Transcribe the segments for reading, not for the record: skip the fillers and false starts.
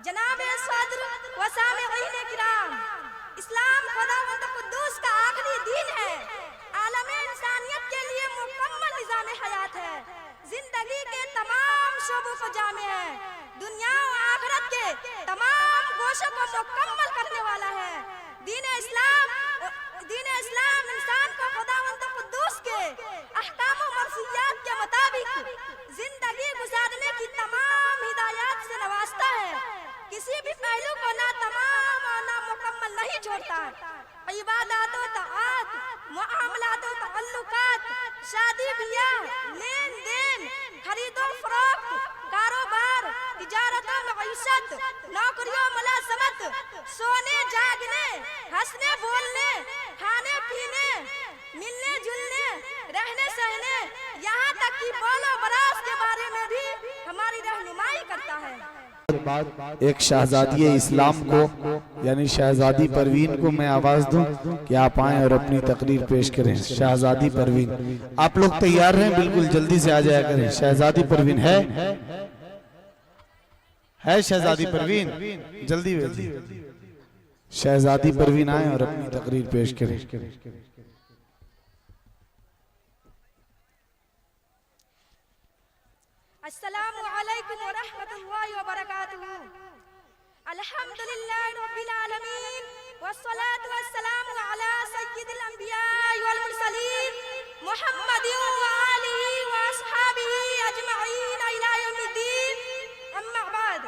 جناب صدر و سامعین کرام، اسلام خداوند قدوس کا آخری دین ہے، عالم انسانیت کے لیے مکمل نظام حیات ہے، زندگی کے تمام شعبوں کو جامع ہے، دنیا و آخرت کے تمام گوشوں کو مکمل کرنے والا ہے۔ دین اسلام انسان کو خداوند قدوس کے احکام و مرضیات کے مطابق زندگی گزارنے کی تمام ہدایات سے نوازتا ہے، کسی بھی پہلو کو نہ تمام اور نہ مکمل نہیں چھوڑتا۔ عبادات و طاعات، معاملات و تعلقات، شادی بیاہ، لین دین، خرید و فروخت، کاروبار، تجارت و معیشت، نوکری و ملازمت، سونے جاگنے، ہنسنے بولنے، کھانے پینے، ملنے جلنے، رہنے سہنے، یہاں تک کہ بول و براز کے بارے میں بھی ہماری رہنمائی کرتا ہے۔ ایک شہزادی اسلام کو یعنی شہزادی پروین کو میں آواز دوں کہ آپ آئیں اور اپنی تقریر پیش کریں۔ شہزادی پروین، آپ لوگ تیار ہیں؟ بالکل جلدی سے آ جایا کریں۔ شہزادی پروین ہے شہزادی پروین؟ جلدی بھیجیے۔ شہزادی پروین آئیں اور اپنی تقریر پیش کریں۔ السلام علیکم ورحمۃ اللہ وبرکاتہ۔ الحمدللہ رب العالمین والصلاة والسلام علی سید الانبیاء والمرسلین محمد وآلہ واصحابہ اجمعین الی یوم الدین، اما بعد۔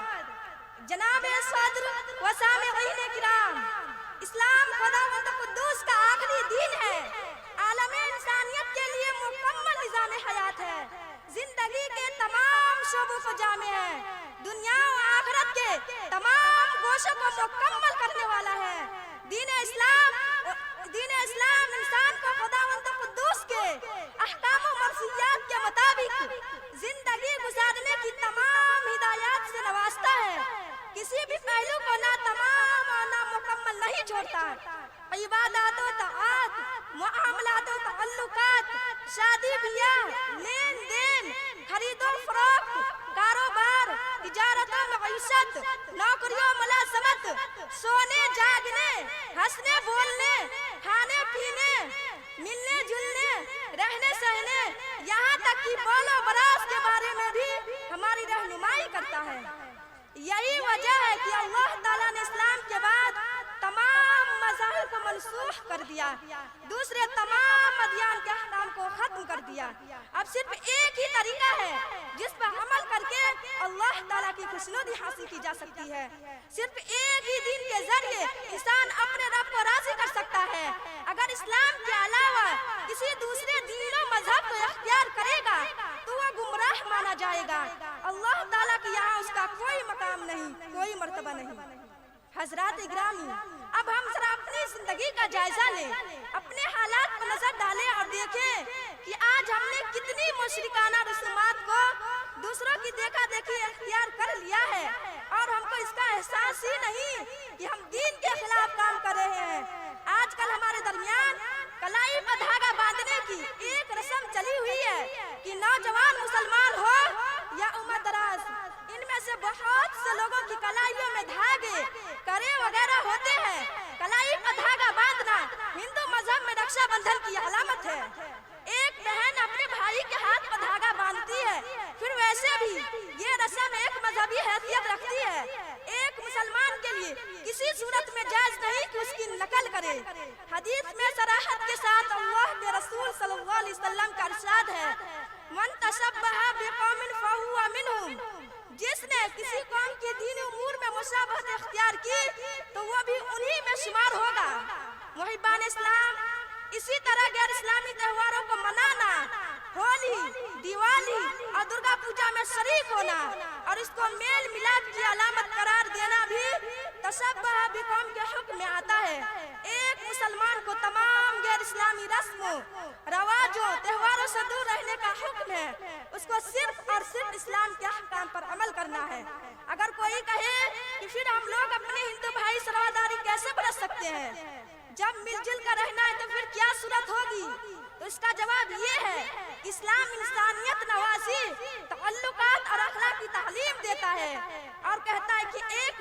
جناب صدر و سامعین کرام، اسلام خداوند قدوس کا آخری دین ہے، عالم انسانیت کے لیے مکمل نظام حیات ہے، زندگی کے تمام شعبوں کو جامع ہے، دنیا و آخرت کے تمام گوشوں کو مکمل کرنے والا ہے۔ دین اسلام انسان کو خداوند قدوس کے احکام و مرضیات کے مطابق زندگی گزارنے کی تمام ہدایات سے نوازتا ہے، کسی بھی پہلو کو نہ تمام اور نہ مکمل نہیں چھوڑتا۔ عبادات و طاعات، معاملات و تعلقات، شادی بیاہ، لین دین، خرید و فروخت، کاروبار، تجارت و معیشت، نوکری و ملازمت، سونے جاگنے، ہنسنے بولنے، کھانے پینے، ملنے جلنے، رہنے سہنے، یہاں تک کہ بول و براز کے بارے میں بھی ہماری رہنمائی کرتا ہے۔ یہی وجہ ہے کہ اللہ تعالیٰ نے اسلام کے بعد تمام مذاہب کو منسوخ کر دیا، دوسرے تمام ادیان کے احکام کو ختم کر دیا۔ اب صرف ایک ہی طریقہ ہے جس پر عمل کر کے اللہ تعالیٰ کی خوشنودی حاصل کی جا سکتی ہے۔ صرف ایک ہی دین کے ذریعے انسان اپنے رب کو راضی کر سکتا ہے۔ اگر اسلام کے علاوہ کسی دوسرے دین و مذہب کو اختیار کرے گا تو وہ گمراہ مانا جائے گا، اللہ تعالیٰ کے یہاں اس کا کوئی مقام نہیں، کوئی مرتبہ نہیں۔ حضرات اکرامی، اب ہم ذرا اپنی زندگی کا جائزہ لیں، اپنے حالات پر نظر ڈالیں اور دیکھیں کہ آج ہم نے کتنی مشرکانہ رسومات کو دوسروں کی دیکھا دیکھی اختیار کر لیا ہے، اور ہم کو اس کا احساس ہی نہیں کہ ہم دین کے خلاف کام کر رہے ہیں۔ آج کل ہمارے درمیان کلائی پر دھاگا باندھنے کی ایک رسم چلی ہوئی ہے کہ نوجوان مسلمان ہو یا عمر دراز، ان میں سے بہت سے لوگوں کی کلائیوں میں دھاگے کرے وغیرہ ہوتے ہیں۔ کلائی پر دھاگا باندھنا ہندو مذہب میں رکشا بندھن کی علامت ہے۔ ایک بہن اپنے بھائی کے ہاتھ پر دھاگا باندھتی ہے، پھر ویسے بھی یہ رسم ایک مذہبی حیثیت رکھتی ہے۔ ایک مسلمان کے لیے کسی صورت میں جائز نہیں کہ اس کی نقل کرے۔ حدیث میں صراحت کے ساتھ اللہ کے رسول صلی اللہ علیہ وسلم کا ارشاد ہے، من تشبہ بقوم فہو منہم، جس نے کسی قوم کے دینی امور میں مشابہت اختیار کی تو وہ بھی انہی میں شمار ہوگا۔ محبان اسلام، اسی طرح غیر اسلامی تہواروں کو منانا، ہولی، دیوالی اور درگا پوجا میں شریک ہونا اور اس کو میل ملاپ کی علامت قرار دینا بھی تشبہ بقوم کے حکم میں آتا ہے۔ ایک مسلمان کو تمام غیر اسلامی رسموں، رواجوں، تہواروں سے دور رہنے کا حکم ہے، اس کو صرف اور صرف اسلام کے احکام پر عمل کرنا ہے۔ اگر کوئی کہے کہ پھر ہم لوگ اپنے ہندو بھائی سے رواداری کیسے برت سکتے ہیں، جب مل جل کر رہنا ہے تو پھر کیا صورت ہوگی؟ تو اس کا جواب یہ ہے، اسلام انسانیت نوازی، تعلقات اور اخلاق کی تعلیم دیتا ہے اور کہتا ہے کہ ایک